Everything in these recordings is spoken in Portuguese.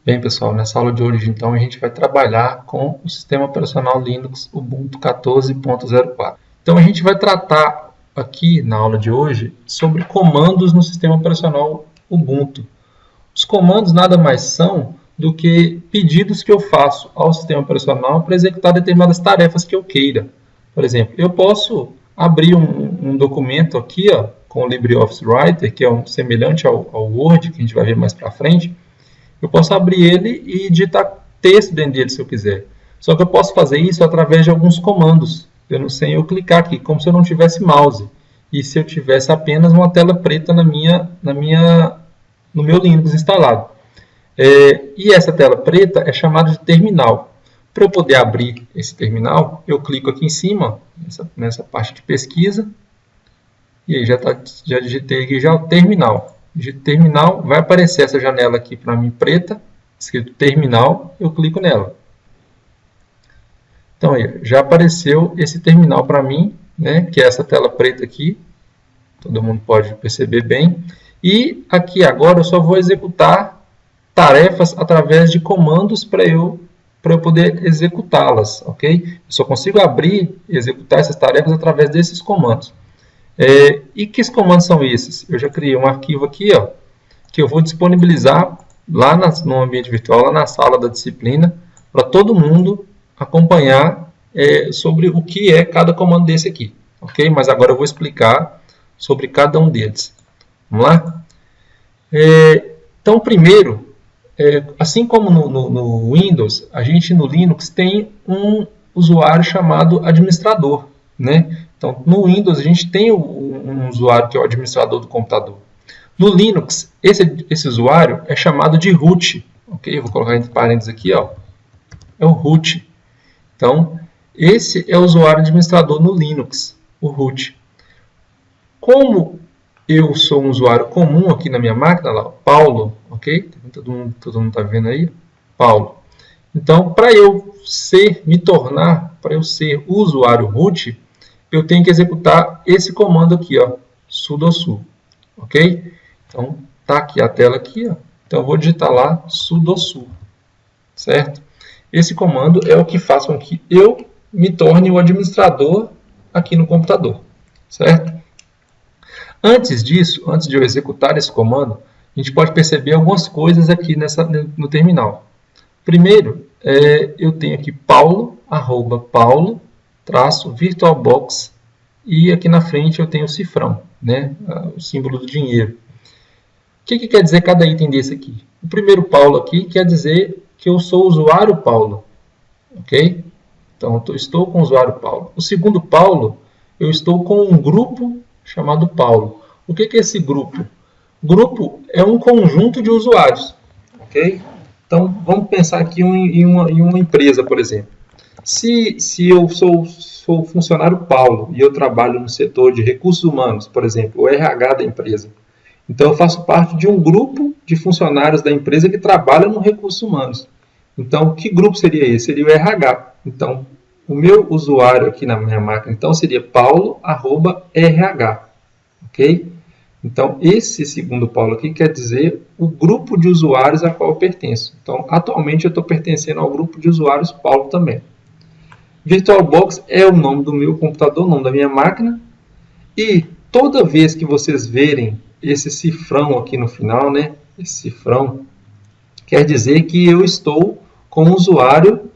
Bem, pessoal, nessa aula de hoje, então, a gente vai trabalhar com o sistema operacional Linux Ubuntu 14.04. Então, a gente vai tratar aqui, na aula de hoje, sobre comandos no sistema operacional Ubuntu. Os comandos nada mais são do que pedidos que eu faço ao sistema operacional para executar determinadas tarefas que eu queira. Por exemplo, eu posso abrir um documento aqui, com o LibreOffice Writer, que é semelhante ao Word, que a gente vai ver mais para frente. Eu posso abrir ele e digitar texto dentro dele se eu quiser. Só que eu posso fazer isso através de alguns comandos. Eu não sei, eu clicar aqui, como se eu não tivesse mouse. E se eu tivesse apenas uma tela preta no meu Linux instalado. E essa tela preta é chamada de terminal. Para eu poder abrir esse terminal, eu clico aqui em cima, nessa parte de pesquisa. E aí já digitei aqui já o terminal. Digito terminal, vai aparecer essa janela aqui para mim preta, escrito terminal, eu clico nela. Então aí, já apareceu esse terminal para mim, né, que é essa tela preta aqui, todo mundo pode perceber bem. E aqui agora eu só vou executar tarefas através de comandos para eu poder executá-las, ok? Eu só consigo abrir e executar essas tarefas através desses comandos. E que comandos são esses? Eu já criei um arquivo aqui, que eu vou disponibilizar lá no ambiente virtual, lá na sala da disciplina, para todo mundo acompanhar sobre o que é cada comando desse aqui. Ok? Mas agora eu vou explicar sobre cada um deles. Vamos lá? Então, primeiro, assim como no Windows, a gente no Linux tem um usuário chamado administrador, né? Então, no Windows, a gente tem um usuário que é o administrador do computador. No Linux, esse usuário é chamado de root. Ok? Eu vou colocar entre parênteses aqui. É o root. Então, esse é o usuário administrador no Linux, o root. Como eu sou um usuário comum aqui na minha máquina, lá, Paulo, ok? Todo mundo está vendo aí? Paulo. Então, para eu ser o usuário root, eu tenho que executar esse comando aqui, sudosu, ok? Então, tá aqui a tela aqui, Então, eu vou digitar lá sudosu, certo? Esse comando é o que faz com que eu me torne o administrador aqui no computador, certo? Antes disso, antes de eu executar esse comando, a gente pode perceber algumas coisas aqui no terminal. Primeiro, eu tenho aqui paulo_virtualbox e aqui na frente eu tenho o cifrão, né? O símbolo do dinheiro. O que quer dizer cada item desse aqui? O primeiro Paulo aqui quer dizer que eu sou o usuário Paulo, ok? Então, eu estou com o usuário Paulo. O segundo Paulo, eu estou com um grupo chamado Paulo. O que é esse grupo? Grupo é um conjunto de usuários, ok? Então, vamos pensar aqui em uma empresa, por exemplo. Se eu sou o funcionário Paulo e eu trabalho no setor de recursos humanos, por exemplo, o RH da empresa, então eu faço parte de um grupo de funcionários da empresa que trabalham no recursos humanos. Então, que grupo seria esse? Seria o RH. Então, o meu usuário aqui na minha máquina então, seria paulo@rh. Ok? Então, esse segundo Paulo aqui quer dizer o grupo de usuários a qual eu pertenço. Então, atualmente eu estou pertencendo ao grupo de usuários Paulo também. VirtualBox é o nome do meu computador, o nome da minha máquina. E toda vez que vocês verem esse cifrão aqui no final, né? Esse cifrão quer dizer que eu estou com um usuário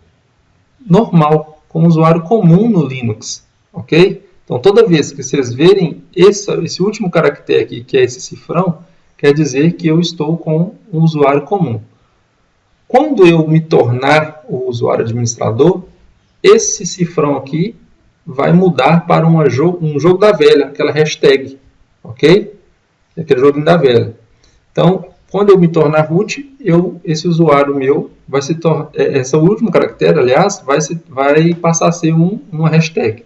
normal, com um usuário comum no Linux. Ok? Então, toda vez que vocês verem esse último caractere aqui, que é esse cifrão, quer dizer que eu estou com um usuário comum. Quando eu me tornar o usuário administrador, esse cifrão aqui vai mudar para um jogo da velha, aquela hashtag, ok? Aquele joguinho da velha. Então, quando eu me tornar root, esse usuário meu vai se tornar, esse último caractere, aliás, vai passar a ser uma hashtag.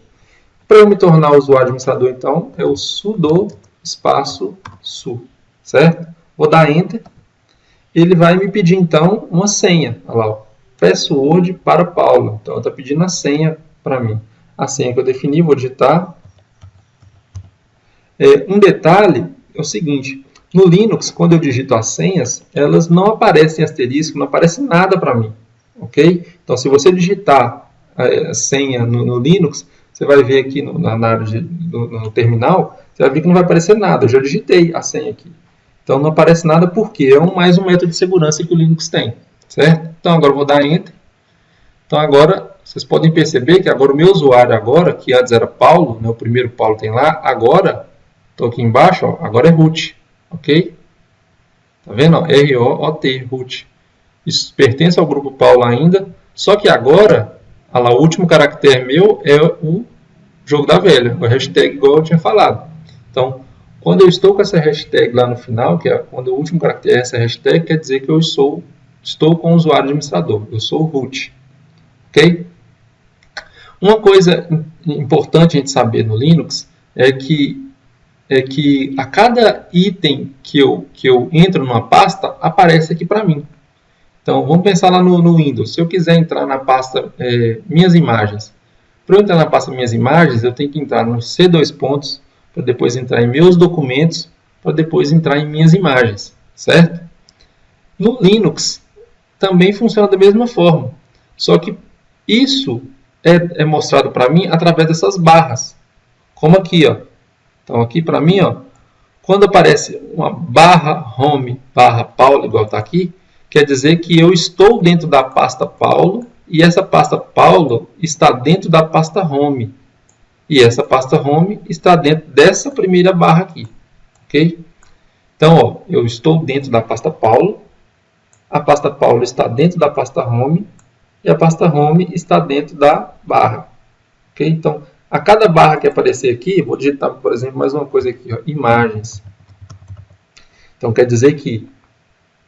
Para eu me tornar usuário administrador, então, é o sudo espaço su, certo? Vou dar Enter. Ele vai me pedir, então, uma senha. Olha lá, password para Paulo. Então, está pedindo a senha para mim. A senha que eu defini, vou digitar. Um detalhe é o seguinte. No Linux, quando eu digito as senhas, elas não aparecem asterisco, não aparece nada para mim, ok? Então, se você digitar a senha no Linux, você vai ver aqui na área no terminal, você vai ver que não vai aparecer nada. Eu já digitei a senha aqui. Então, não aparece nada porque é mais um método de segurança que o Linux tem, certo? Então, agora eu vou dar Enter. Então, agora, vocês podem perceber que agora o meu usuário agora, que antes era Paulo, né, o primeiro Paulo tem lá, agora, estou aqui embaixo, ó, agora é root, ok? Tá vendo? R-O-O-T, root. Isso pertence ao grupo Paulo ainda, só que agora, lá, o último caractere meu é o jogo da velha, o hashtag igual eu tinha falado. Então, quando eu estou com essa hashtag lá no final, que é quando o último caractere é essa hashtag, quer dizer que eu estou com o usuário administrador, eu sou o root. Ok? Uma coisa importante a gente saber no Linux é que a cada item que eu entro numa pasta, aparece aqui para mim. Então, vamos pensar lá no Windows. Se eu quiser entrar na pasta Minhas Imagens. Para eu entrar na pasta Minhas Imagens, eu tenho que entrar no C2 pontos, para depois entrar em Meus Documentos, para depois entrar em Minhas Imagens. Certo? No Linux, também funciona da mesma forma. Só que isso é mostrado para mim através dessas barras. Como aqui, ó. Então, aqui para mim, ó, quando aparece uma barra home, barra Paulo, igual está aqui, quer dizer que eu estou dentro da pasta Paulo e essa pasta Paulo está dentro da pasta home. E essa pasta home está dentro dessa primeira barra aqui. Ok? Então, ó, eu estou dentro da pasta Paulo, a pasta Paulo está dentro da pasta home e a pasta home está dentro da barra. Ok? Então, a cada barra que aparecer aqui, vou digitar, por exemplo, mais uma coisa aqui, ó, imagens. Então, quer dizer que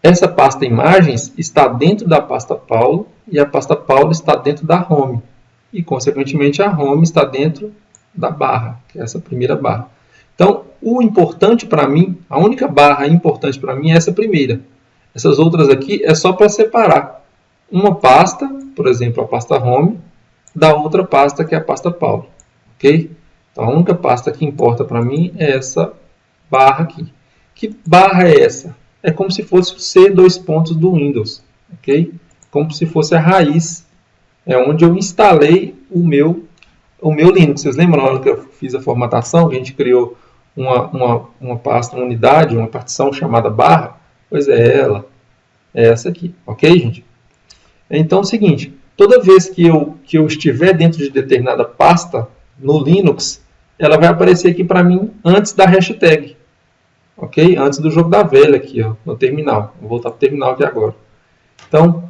essa pasta imagens está dentro da pasta Paulo e a pasta Paulo está dentro da home. E, consequentemente, a home está dentro da barra, que é essa primeira barra. Então, o importante para mim, a única barra importante para mim é essa primeira. Essas outras aqui é só para separar uma pasta, por exemplo, a pasta home, da outra pasta que é a pasta Paulo. Ok? Então, a única pasta que importa para mim é essa barra aqui. Que barra é essa? É como se fosse o C2 pontos do Windows. Ok? Como se fosse a raiz. É onde eu instalei o meu Linux. Vocês lembram na hora que eu fiz a formatação? Que a gente criou uma pasta, uma unidade, uma partição chamada barra? Pois é ela. É essa aqui. Ok, gente? Então é o seguinte. Toda vez que eu estiver dentro de determinada pasta no Linux, ela vai aparecer aqui para mim antes da hashtag. Ok? Antes do jogo da velha aqui, ó, no terminal. Vou voltar para o terminal aqui agora. Então,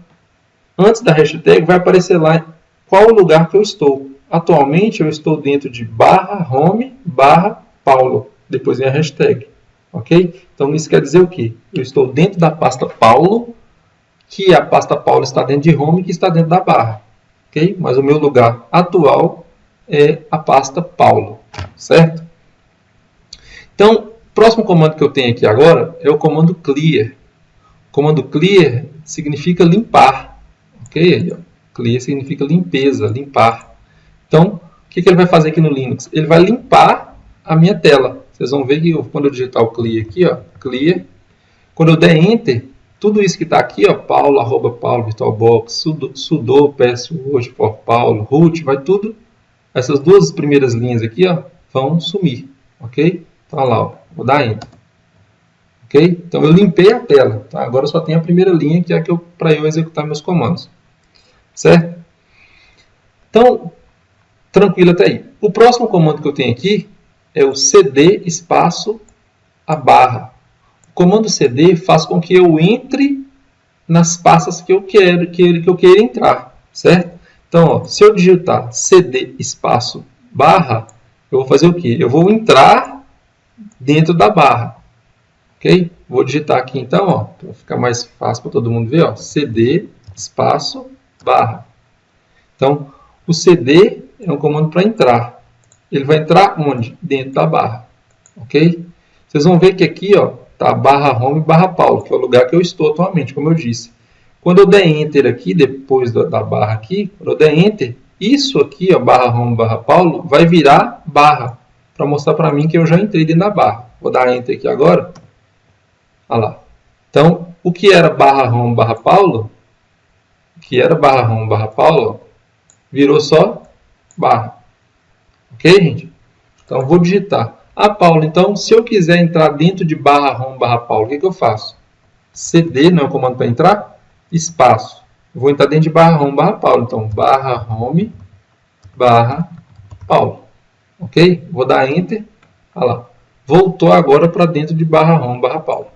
antes da hashtag vai aparecer lá qual o lugar que eu estou. Atualmente eu estou dentro de barra home barra Paulo. Depois vem a hashtag. Ok? Então isso quer dizer o quê? Eu estou dentro da pasta Paulo, que a pasta Paulo está dentro de home, que está dentro da barra. Ok? Mas o meu lugar atual é a pasta Paulo. Certo? Então, o próximo comando que eu tenho aqui agora é o comando clear. O comando clear significa limpar. Ok? Clear significa limpeza, limpar. Então, o que ele vai fazer aqui no Linux? Ele vai limpar a minha tela. Vocês vão ver que quando eu digitar o clear aqui, ó, clear, quando eu der enter, tudo isso que está aqui, ó, Paulo, arroba Paulo, VirtualBox, sudo password for Paulo, root, vai tudo, essas duas primeiras linhas aqui, ó, vão sumir. Ok? Então, lá, ó, vou dar enter. Ok? Então, eu limpei a tela. Tá? Agora só tem a primeira linha, que é para eu executar meus comandos. Certo? Então, tranquilo até aí. O próximo comando que eu tenho aqui é o cd espaço a barra. O comando cd faz com que eu entre nas pastas que eu queira entrar. Certo? Então, ó, se eu digitar cd espaço barra, eu vou fazer o quê? Eu vou entrar dentro da barra. Ok? Vou digitar aqui então, para ficar mais fácil para todo mundo ver, ó, cd espaço barra. Então, o cd é um comando para entrar. Ele vai entrar onde? Dentro da barra. Ok? Vocês vão ver que aqui está barra home barra Paulo, que é o lugar que eu estou atualmente, como eu disse. Quando eu der enter aqui, depois da barra aqui, quando eu der enter, isso aqui, ó, barra home barra Paulo, vai virar barra, para mostrar para mim que eu já entrei dentro da barra. Vou dar enter aqui agora. Olha lá. Então, o que era barra home barra Paulo, virou só barra. Ok, gente? Então, vou digitar. Paulo, então, se eu quiser entrar dentro de barra home barra Paulo, o que eu faço? CD, não é o comando para entrar? Espaço. Eu vou entrar dentro de barra home barra Paulo. Então, barra home barra Paulo. Ok? Vou dar Enter. Olha lá. Voltou agora para dentro de barra home barra Paulo.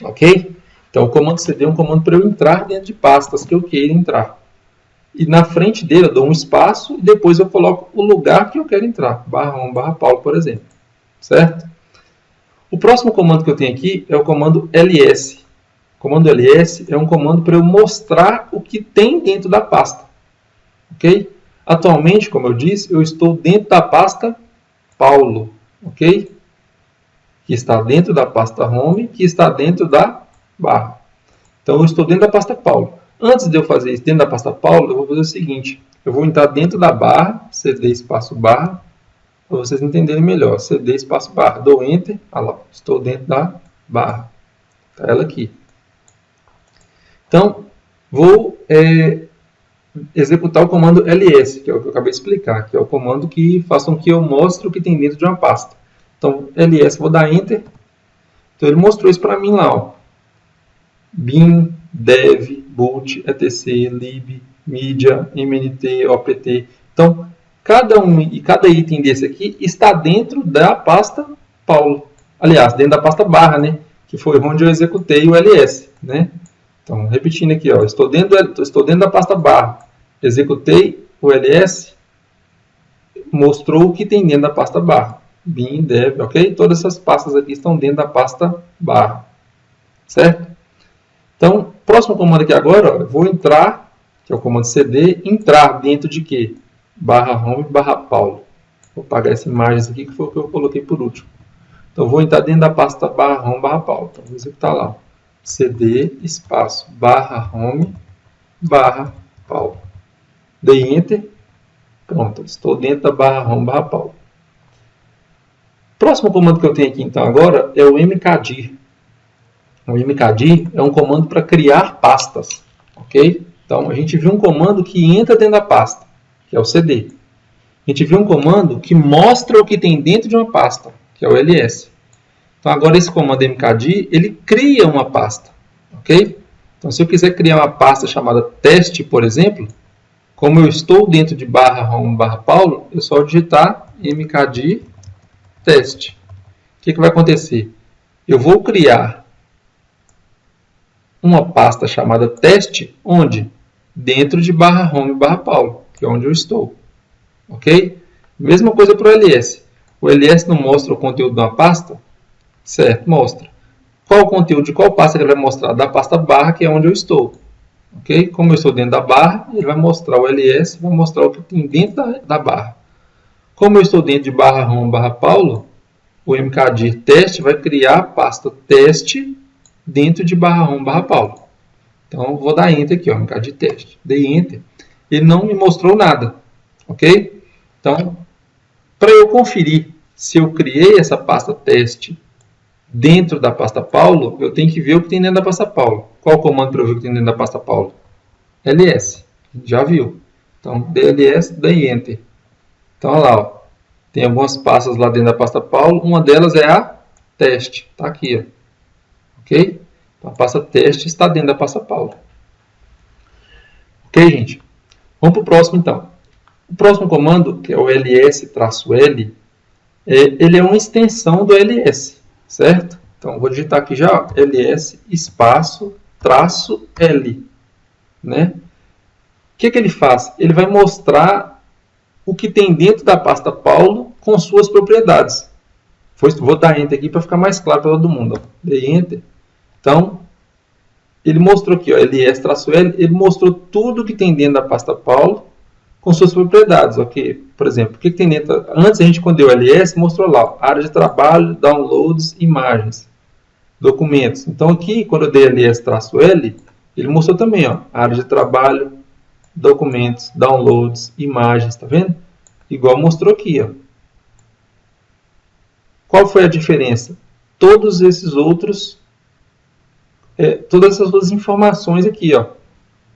Ok? Então, o comando CD é um comando para eu entrar dentro de pastas que eu queira entrar. E na frente dele eu dou um espaço e depois eu coloco o lugar que eu quero entrar. Barra home barra Paulo, por exemplo. Certo? O próximo comando que eu tenho aqui é o comando ls. O comando ls é um comando para eu mostrar o que tem dentro da pasta. Ok? Atualmente, como eu disse, eu estou dentro da pasta Paulo. Ok? Que está dentro da pasta home, que está dentro da barra. Então, eu estou dentro da pasta Paulo. Antes de eu fazer isso dentro da pasta Paulo, eu vou fazer o seguinte. Eu vou entrar dentro da barra, cd espaço barra, para vocês entenderem melhor. cd espaço barra, dou Enter, olha lá, estou dentro da barra. Está ela aqui. Então, vou executar o comando ls, que é o que eu acabei de explicar, que é o comando que faz com que eu mostre o que tem dentro de uma pasta. Então, ls, vou dar Enter. Então, ele mostrou isso para mim lá, ó. bin, dev, boot, etc, lib, media, mnt, opt. Então, cada item desse aqui está dentro da pasta Paulo. Aliás, dentro da pasta barra, né? Que foi onde eu executei o ls, né? Então, repetindo aqui, ó, estou dentro da pasta barra. Executei o ls, mostrou o que tem dentro da pasta barra. Bin, dev, ok? Todas essas pastas aqui estão dentro da pasta barra. Certo? Então, próximo comando aqui agora, ó, eu vou entrar, que é o comando cd, entrar dentro de quê? Barra home, barra Paulo. Vou apagar essa imagem aqui, que foi o que eu coloquei por último. Então, eu vou entrar dentro da pasta barra home, barra Paulo. Então, vou executar lá. Ó. cd, espaço, barra home, barra Paulo. Dei Enter. Pronto, estou dentro da barra home, barra Paulo. Próximo comando que eu tenho aqui, então, agora, é o mkdir. O mkdir é um comando para criar pastas, ok? Então, a gente viu um comando que entra dentro da pasta, que é o cd. A gente viu um comando que mostra o que tem dentro de uma pasta, que é o ls. Então, agora esse comando mkdir, ele cria uma pasta, ok? Então, se eu quiser criar uma pasta chamada teste, por exemplo, como eu estou dentro de barra home barra Paulo, é só digitar mkdir teste. O que vai acontecer? Eu vou criar uma pasta chamada teste, onde? Dentro de barra home barra Paulo, que é onde eu estou. Ok? Mesma coisa para o ls. O ls não mostra o conteúdo de uma pasta? Certo, mostra. Qual o conteúdo de qual pasta ele vai mostrar? Da pasta barra, que é onde eu estou. Ok? Como eu estou dentro da barra, ele vai mostrar o ls, vai mostrar o que tem dentro da barra. Como eu estou dentro de barra home barra Paulo, o mkdir teste vai criar a pasta teste dentro de barra home barra Paulo. Então, vou dar Enter aqui, ó, mkdir teste. Dei Enter. Ele não me mostrou nada. Ok? Então, para eu conferir se eu criei essa pasta teste dentro da pasta Paulo, eu tenho que ver o que tem dentro da pasta Paulo. Qual o comando para eu ver o que tem dentro da pasta Paulo? ls. Já viu. Então, ls, dei Enter. Então, olha lá, ó. Tem algumas pastas lá dentro da pasta Paulo. Uma delas é a teste. Está aqui, ó. Ok? Então, a pasta teste está dentro da pasta Paulo. Ok, gente? Vamos para o próximo, então. O próximo comando, que é o ls-l, ele é uma extensão do ls, certo? Então, vou digitar aqui já, ó, ls espaço traço l. Né? O que ele faz? Ele vai mostrar o que tem dentro da pasta Paulo com suas propriedades. Vou dar Enter aqui para ficar mais claro para todo mundo. Ó. Dei Enter. Então, ele mostrou aqui, ó, ls-l, ele mostrou tudo que tem dentro da pasta Paulo com suas propriedades. Ok? Por exemplo, o que tem dentro? Antes a gente, quando deu ls, mostrou lá, ó, área de trabalho, downloads, imagens, documentos. Então, aqui, quando eu dei ls-l, ele mostrou também, ó, área de trabalho, documentos, downloads, imagens, tá vendo? Igual mostrou aqui, ó. Qual foi a diferença? Todos esses outros todas essas duas informações aqui, ó,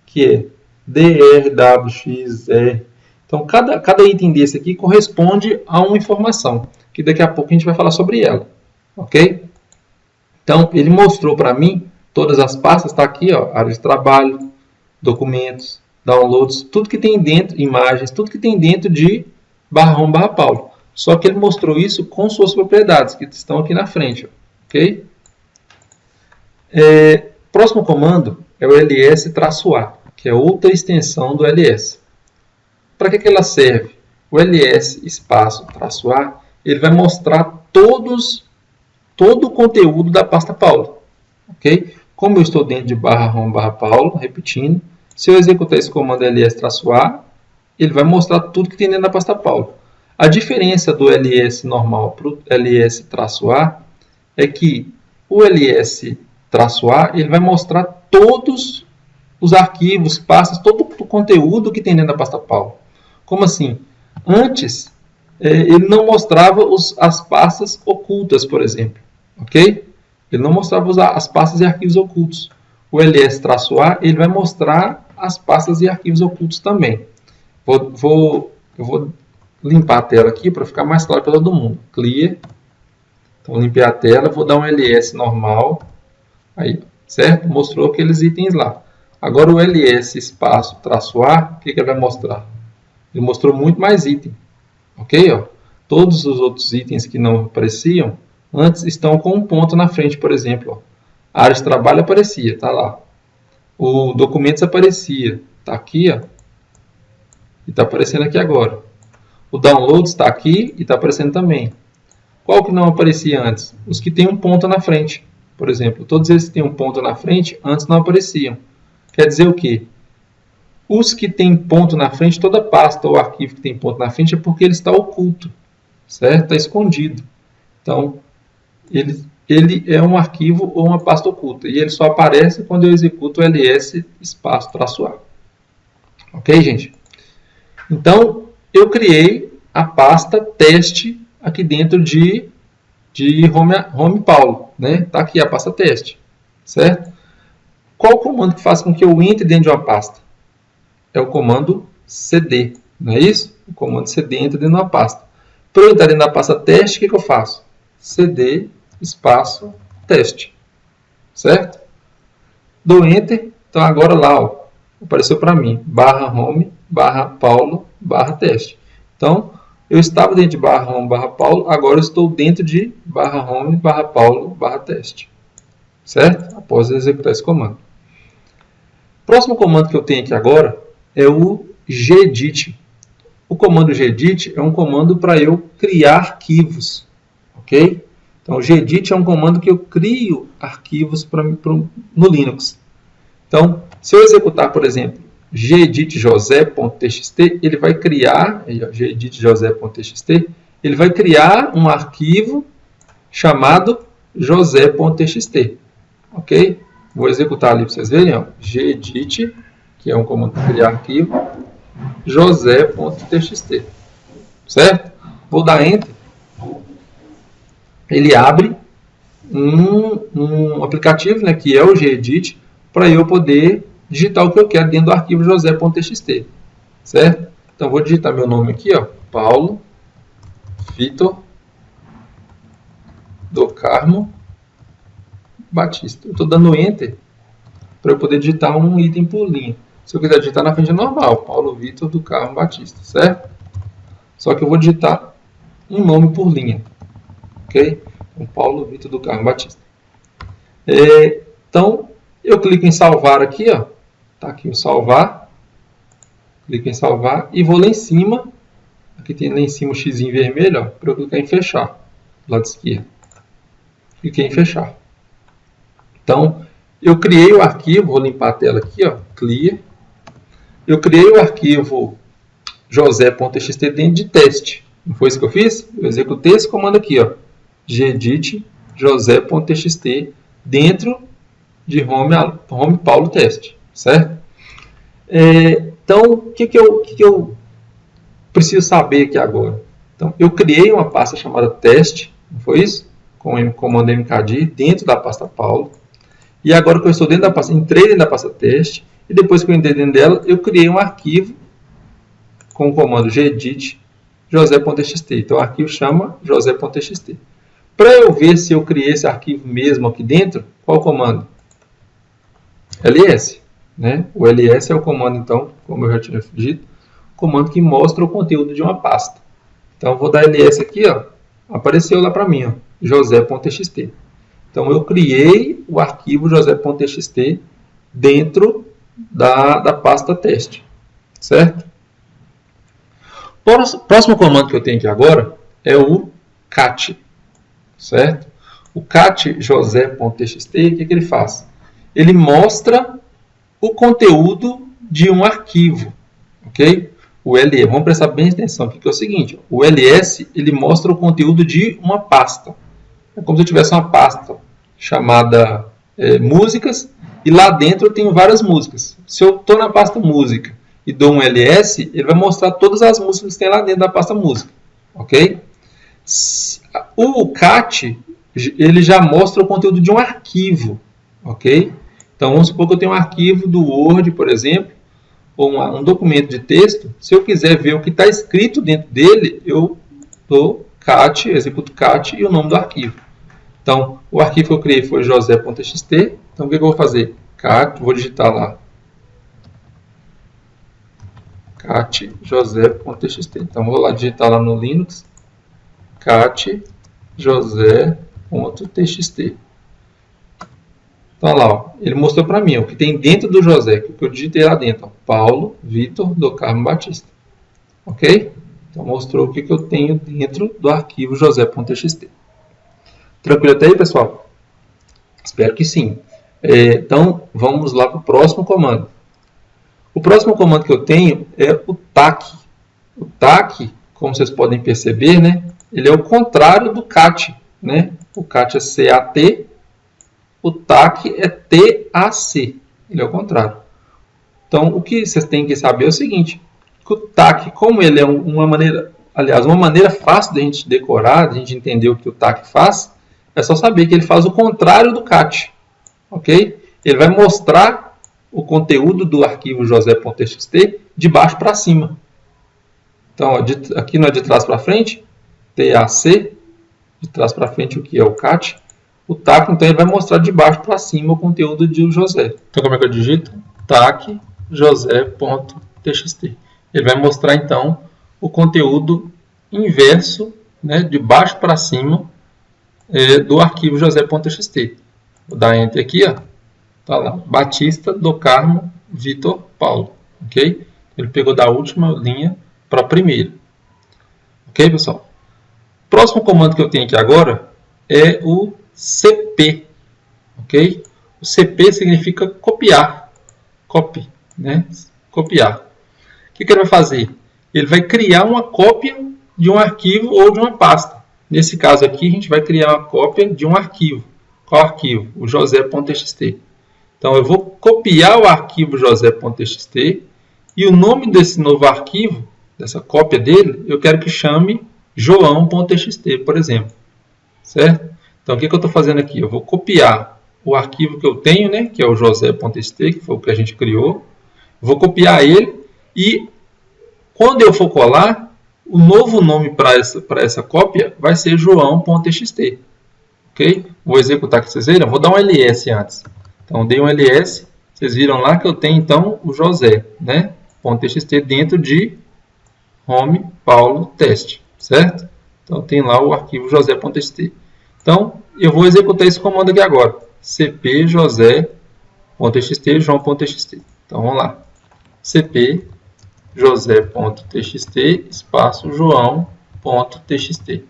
que é DR, W, X, R. Então, cada item desse aqui corresponde a uma informação, que daqui a pouco a gente vai falar sobre ela, ok? Então, ele mostrou para mim todas as pastas, está aqui, ó, área de trabalho, documentos, downloads, tudo que tem dentro, imagens, tudo que tem dentro de /home/Paulo. Só que ele mostrou isso com suas propriedades, que estão aqui na frente, ó, ok? Próximo comando é o ls-a, que é outra extensão do ls. Para que ela serve? O ls -a, ele vai mostrar todo o conteúdo da pasta Paulo. Okay? Como eu estou dentro de /home/Paulo, repetindo, se eu executar esse comando ls-a, ele vai mostrar tudo que tem dentro da pasta Paulo. A diferença do ls normal para o ls-a é que o ls-a ele vai mostrar todos os arquivos, pastas, todo o conteúdo que tem dentro da pasta Paulo. Como assim? Antes, ele não mostrava as pastas ocultas, por exemplo. Ok? Ele não mostrava as pastas e arquivos ocultos. O ls-a ele vai mostrar as pastas e arquivos ocultos também. Eu vou limpar a tela aqui para ficar mais claro para todo mundo. Clear. Então, limpei a tela, vou dar um ls normal. Aí, certo? Mostrou aqueles itens lá. Agora o ls-a, o que ele vai mostrar? Ele mostrou muito mais item. Ok? Ó. Todos os outros itens que não apareciam antes estão com um ponto na frente, por exemplo. Ó. A área de trabalho aparecia, está lá. O documentos aparecia, está aqui, ó, e está aparecendo aqui agora. O downloads está aqui e está aparecendo também. Qual que não aparecia antes? Os que têm um ponto na frente. Por exemplo, todos esses que têm um ponto na frente antes não apareciam. Quer dizer o quê? Os que têm ponto na frente, toda pasta ou arquivo que tem ponto na frente é porque ele está oculto, certo? Está escondido. Então, ele é um arquivo ou uma pasta oculta. E ele só aparece quando eu executo o ls-a. Ok, gente? Então, eu criei a pasta teste aqui dentro de Home Paulo. Está aqui a pasta teste, certo? Qual o comando que faz com que eu entre dentro de uma pasta? É o comando cd, não é isso? O comando cd entra dentro de uma pasta. Para eu entrar dentro da pasta teste, o que eu faço? cd espaço teste, certo? Dou enter, então agora lá, ó, apareceu para mim, /home, /paulo, /teste. Então, eu estava dentro de /home, /paulo, agora eu estou dentro de /home, /paulo, /teste, certo? Após executar esse comando. O próximo comando que eu tenho aqui agora é o gedit. O comando gedit é um comando para eu criar arquivos, ok? Então, o gedit é um comando que eu crio arquivos no Linux. Então, se eu executar, por exemplo, geditjosé.txt, ele vai criar, geditjosé.txt, ele vai criar um arquivo chamado josé.txt, ok? Vou executar ali para vocês verem, ó, gedit, que é um comando para criar arquivo, josé.txt, certo? Vou dar enter. Ele abre um aplicativo, né, que é o gedit, para eu poder digitar o que eu quero dentro do arquivo josé.txt, certo? Então, vou digitar meu nome aqui, ó, Paulo Vitor do Carmo Batista. Eu estou dando enter para eu poder digitar um item por linha. Se eu quiser digitar na frente é normal, Paulo Vitor do Carmo Batista, certo? Só que eu vou digitar um nome por linha, ok? O Paulo Vitor do Carmo Batista. Então, eu clico em salvar aqui, ó. Tá aqui o salvar. Clico em salvar e vou lá em cima. Aqui tem lá em cima o x vermelho, ó, para eu clicar em fechar. Do lado esquerdo. Cliquei em fechar. Então, eu criei o arquivo, vou limpar a tela aqui, ó, clear. Eu criei o arquivo josé.txt dentro de teste. Não foi isso que eu fiz? Eu executei esse comando aqui, ó, gedit josé.txt dentro de home Paulo teste, certo? Então, o que eu preciso saber aqui agora? Então, eu criei uma pasta chamada teste, não foi isso? Com o comando mkdir dentro da pasta Paulo. E agora que eu estou dentro da pasta, entrei dentro da pasta teste, e depois que eu entrei dentro dela, eu criei um arquivo com o comando gedit josé.txt. Então o arquivo chama josé.txt. Para eu ver se eu criei esse arquivo mesmo aqui dentro, qual o comando? ls. Né? O ls é o comando, então, como eu já tinha dito, o comando que mostra o conteúdo de uma pasta. Então eu vou dar ls aqui, ó, apareceu lá para mim, ó, josé.txt. Então eu criei o arquivo josé.txt dentro da pasta teste, certo? O próximo comando que eu tenho aqui agora é o cat, certo? O cat josé.txt, o que ele faz? Ele mostra o conteúdo de um arquivo, ok? O ls, vamos prestar bem atenção aqui, que é o seguinte, o ls ele mostra o conteúdo de uma pasta. É como se eu tivesse uma pasta chamada músicas, e lá dentro eu tenho várias músicas. Se eu estou na pasta música e dou um ls, ele vai mostrar todas as músicas que tem lá dentro da pasta música, ok? O cat, ele já mostra o conteúdo de um arquivo, ok? Então vamos supor que eu tenho um arquivo do Word, por exemplo, ou um documento de texto. Se eu quiser ver o que está escrito dentro dele, eu dou cat, executo cat e o nome do arquivo. Então, o arquivo que eu criei foi josé.txt. Então, o que eu vou fazer? Cat, vou digitar lá. Cat josé.txt. Então, vou lá digitar lá no Linux. Cat josé.txt. Então, lá, ó, ele mostrou para mim o que tem dentro do José, que eu digitei lá dentro. Ó, Paulo, Vitor, do Carmo Batista. Ok? Então, mostrou o que eu tenho dentro do arquivo josé.txt. Tranquilo até aí, pessoal? Espero que sim. Então, vamos lá para o próximo comando. O próximo comando que eu tenho é o tac. O tac, como vocês podem perceber, né, ele é o contrário do cat. Né? O cat é cat, o tac é tac. Ele é o contrário. Então, o que vocês têm que saber é o seguinte, que o tac, como ele é uma maneira fácil de a gente decorar, de a gente entender o que o tac faz, é só saber que ele faz o contrário do cat, ok? Ele vai mostrar o conteúdo do arquivo josé.txt de baixo para cima. Então, ó, aqui não é de trás para frente, tac, de trás para frente o que é o cat. O tac, então, ele vai mostrar de baixo para cima o conteúdo de José. Então, como é que eu digito? Tac josé.txt. Ele vai mostrar, então, o conteúdo inverso, né, de baixo para cima, do arquivo josé.txt. Vou dar Enter aqui, ó. Tá lá, Batista, do Carmo, Vitor, Paulo. Ok? Ele pegou da última linha para a primeira. Ok, pessoal? O próximo comando que eu tenho aqui agora é o cp. Ok? O cp significa copiar. Copy, né? Copiar. O que ele vai fazer? Ele vai criar uma cópia de um arquivo ou de uma pasta. Nesse caso aqui, a gente vai criar uma cópia de um arquivo. Qual arquivo? O josé.txt. Então, eu vou copiar o arquivo josé.txt e o nome desse novo arquivo, dessa cópia dele, eu quero que chame joão.txt, por exemplo. Certo? Então, o que eu estou fazendo aqui? Eu vou copiar o arquivo que eu tenho, né, que é o josé.txt, que foi o que a gente criou. Vou copiar ele e, quando eu for colar, o novo nome para essa cópia vai ser joão.txt. Ok? Vou executar aqui, vocês viram? Vou dar um ls antes. Então, dei um ls. Vocês viram lá que eu tenho, então, o José, né? .txt dentro de home Paulo teste. Certo? Então, tem lá o arquivo josé.txt. Então, eu vou executar esse comando aqui agora. cp josé.txt joão.txt. Então, vamos lá. cp josé.txt espaço joão.txt.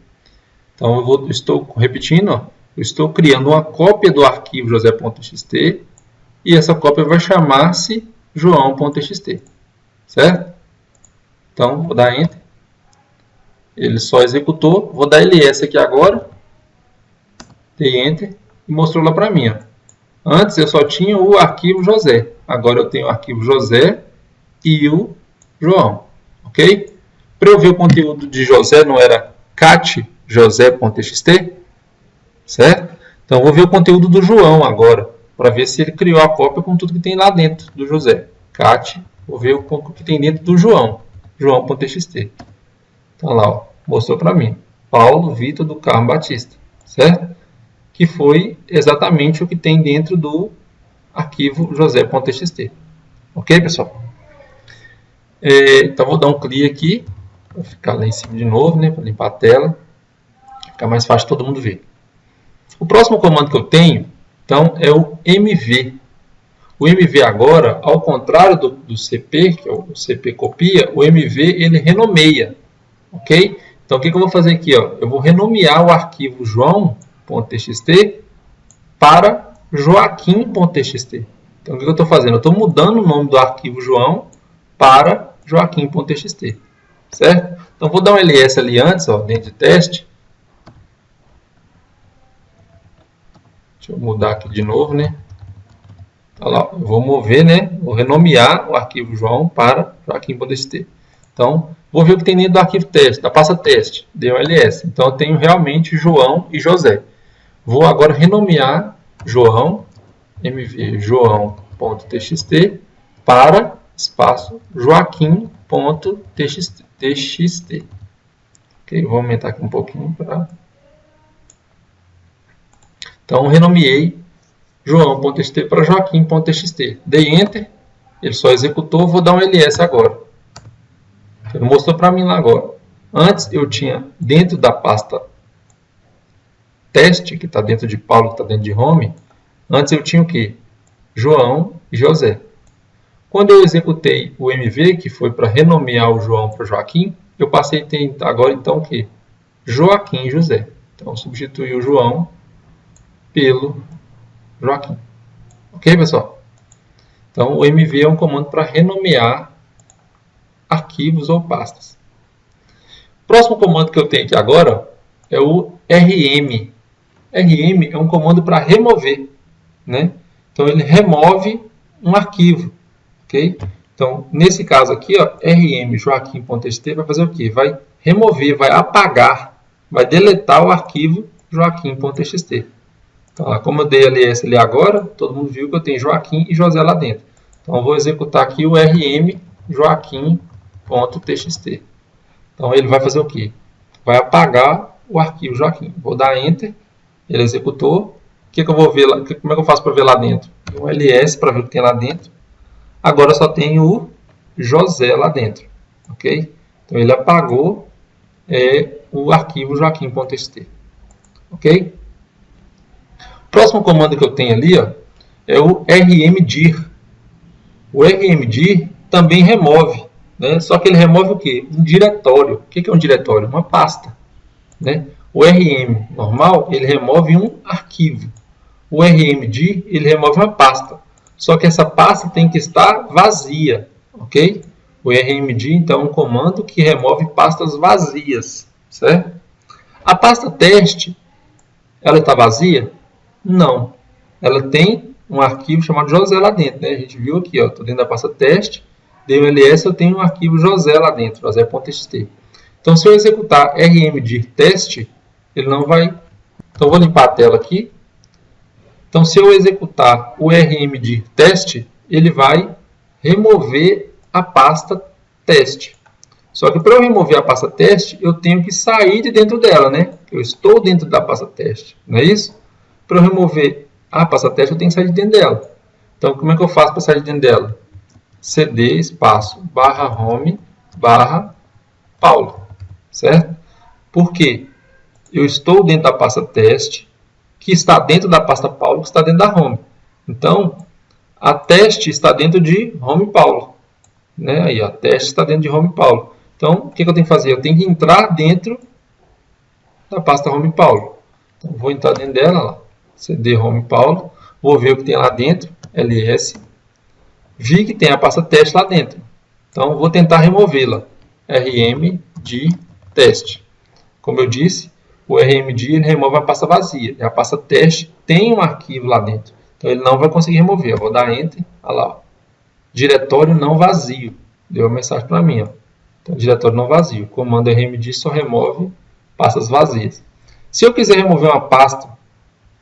Então, estou repetindo, ó, eu estou criando uma cópia do arquivo josé.txt e essa cópia vai chamar-se joão.txt. Certo? Então, vou dar Enter. Ele só executou. Vou dar ls aqui agora. Dei Enter e mostrou lá para mim. Ó. Antes eu só tinha o arquivo José. Agora eu tenho o arquivo José e o João. Ok? Para eu ver o conteúdo de José, não era cat josé.txt? Certo? Então, eu vou ver o conteúdo do João agora. para ver se ele criou a cópia com tudo que tem lá dentro do José. Cat, vou ver o que tem dentro do João. João.txt. Então lá, ó, mostrou para mim. Paulo Vitor do Carmo Batista. Certo? Que foi exatamente o que tem dentro do arquivo josé.txt. Ok, pessoal? Então, vou dar um clear aqui. Vou ficar lá em cima de novo, né? Para limpar a tela. Ficar mais fácil todo mundo ver. O próximo comando que eu tenho, então, é o mv. O mv agora, ao contrário do cp, que é o cp copia, o mv ele renomeia. Ok? Então, o que eu vou fazer aqui? Ó? Eu vou renomear o arquivo joão.txt para joaquim.txt. Então, o que eu estou fazendo? Eu estou mudando o nome do arquivo João para joaquim.txt. Certo? Então, vou dar um ls ali antes, ó, dentro de teste. Deixa eu mudar aqui de novo, né? Tá lá, eu vou mover, né? Vou renomear o arquivo João para joaquim.txt. Então, vou ver o que tem dentro do arquivo teste, da pasta teste, deu ls. Então, eu tenho realmente João e José. Vou agora renomear João, mv joão.txt para espaço joaquim.txt. Ok, vou aumentar aqui um pouquinho para... Então, renomeei joão.txt para joaquim.txt. Dei Enter, ele só executou, vou dar um ls agora. Ele mostrou para mim lá agora. Antes eu tinha dentro da pasta teste, que está dentro de Paulo, que está dentro de home, antes eu tinha o quê? João e José. Quando eu executei o mv, que foi para renomear o João para Joaquim, eu passei a ter agora então o quê? Joaquim e José. Então substituí o João pelo Joaquim. Ok, pessoal? Então o mv é um comando para renomear arquivos ou pastas. O próximo comando que eu tenho aqui agora é o rm. Rm é um comando para remover, né? Então ele remove um arquivo, ok? Então nesse caso aqui, ó, rm joaquim.txt vai fazer o quê? Vai remover, vai apagar, vai deletar o arquivo joaquim.txt. Então, como eu dei ls ali agora, todo mundo viu que eu tenho Joaquim e José lá dentro. Então eu vou executar aqui o rm joaquim.txt. Então ele vai fazer o quê? Vai apagar o arquivo Joaquim. Vou dar Enter, ele executou. O que eu vou ver lá? Como é que eu faço para ver lá dentro? Um ls para ver o que tem lá dentro. Agora só tem o José lá dentro. Ok? Então ele apagou o arquivo joaquim.txt. Ok? O próximo comando que eu tenho ali, ó, é o rmdir. O rmdir também remove, né? Só que ele remove o quê? Um diretório. O que é um diretório? Uma pasta, né? O rm normal, ele remove um arquivo. O rmdir, ele remove uma pasta. Só que essa pasta tem que estar vazia, ok? O rmdir, então, é um comando que remove pastas vazias, certo? A pasta teste, ela está vazia? Não. Ela tem um arquivo chamado José lá dentro, né? A gente viu aqui, estou dentro da pasta teste, dei um ls, eu tenho um arquivo José lá dentro, josé.txt. Então, se eu executar rmdir teste, ele não vai... Então, eu vou limpar a tela aqui. Então, se eu executar o rmdir teste, ele vai remover a pasta teste. Só que para eu remover a pasta teste, eu tenho que sair de dentro dela, né? Eu estou dentro da pasta teste, não é isso? Para eu remover a pasta teste, eu tenho que sair de dentro dela. Então, como é que eu faço para sair de dentro dela? cd espaço /home /paulo, certo? Por quê? Eu estou dentro da pasta teste, que está dentro da pasta Paulo, que está dentro da home. Então, a teste está dentro de home Paulo. Né? Aí, a teste está dentro de home Paulo. Então, o que eu tenho que fazer? Eu tenho que entrar dentro da pasta home Paulo. Então, vou entrar dentro dela, lá, cd home Paulo, vou ver o que tem lá dentro, ls, vi que tem a pasta teste lá dentro. Então, vou tentar removê-la, rm de teste. Como eu disse, o rmd ele remove a pasta vazia. E a pasta teste tem um arquivo lá dentro. Então, ele não vai conseguir remover. Eu vou dar Enter. Olha lá. Ó. Diretório não vazio. Deu uma mensagem para mim. Ó. Então, diretório não vazio. O comando rmd só remove pastas vazias. Se eu quiser remover uma pasta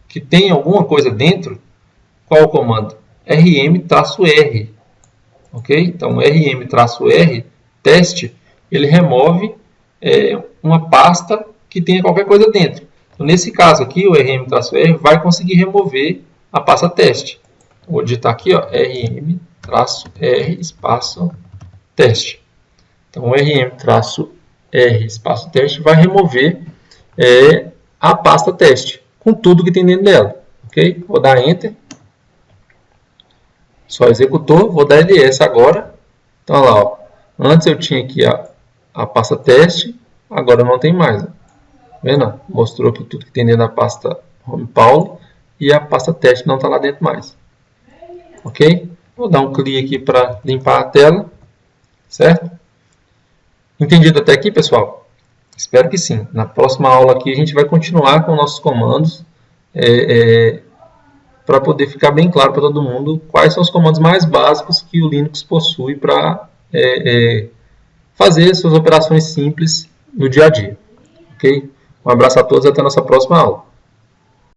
que tem alguma coisa dentro, Qual o comando? rm-r. Ok? Então, rm-r, teste, ele remove uma pasta que tenha qualquer coisa dentro. Então, nesse caso aqui, o rm-r vai conseguir remover a pasta teste. Vou digitar aqui, ó, rm-r espaço teste. Então, o rm-r espaço teste vai remover a pasta teste, com tudo que tem dentro dela. Ok? Vou dar Enter. Só executou. Vou dar ls agora. Então, olha lá, ó. Antes eu tinha aqui a pasta teste, agora não tem mais. Ó. Vendo? Mostrou aqui tudo que tem dentro da pasta Home Paulo e a pasta teste não está lá dentro mais. Ok? Vou dar um clique aqui para limpar a tela. Certo? Entendido até aqui, pessoal? Espero que sim. Na próxima aula aqui a gente vai continuar com nossos comandos para poder ficar bem claro para todo mundo quais são os comandos mais básicos que o Linux possui para fazer suas operações simples no dia a dia. Ok? Um abraço a todos e até a nossa próxima aula.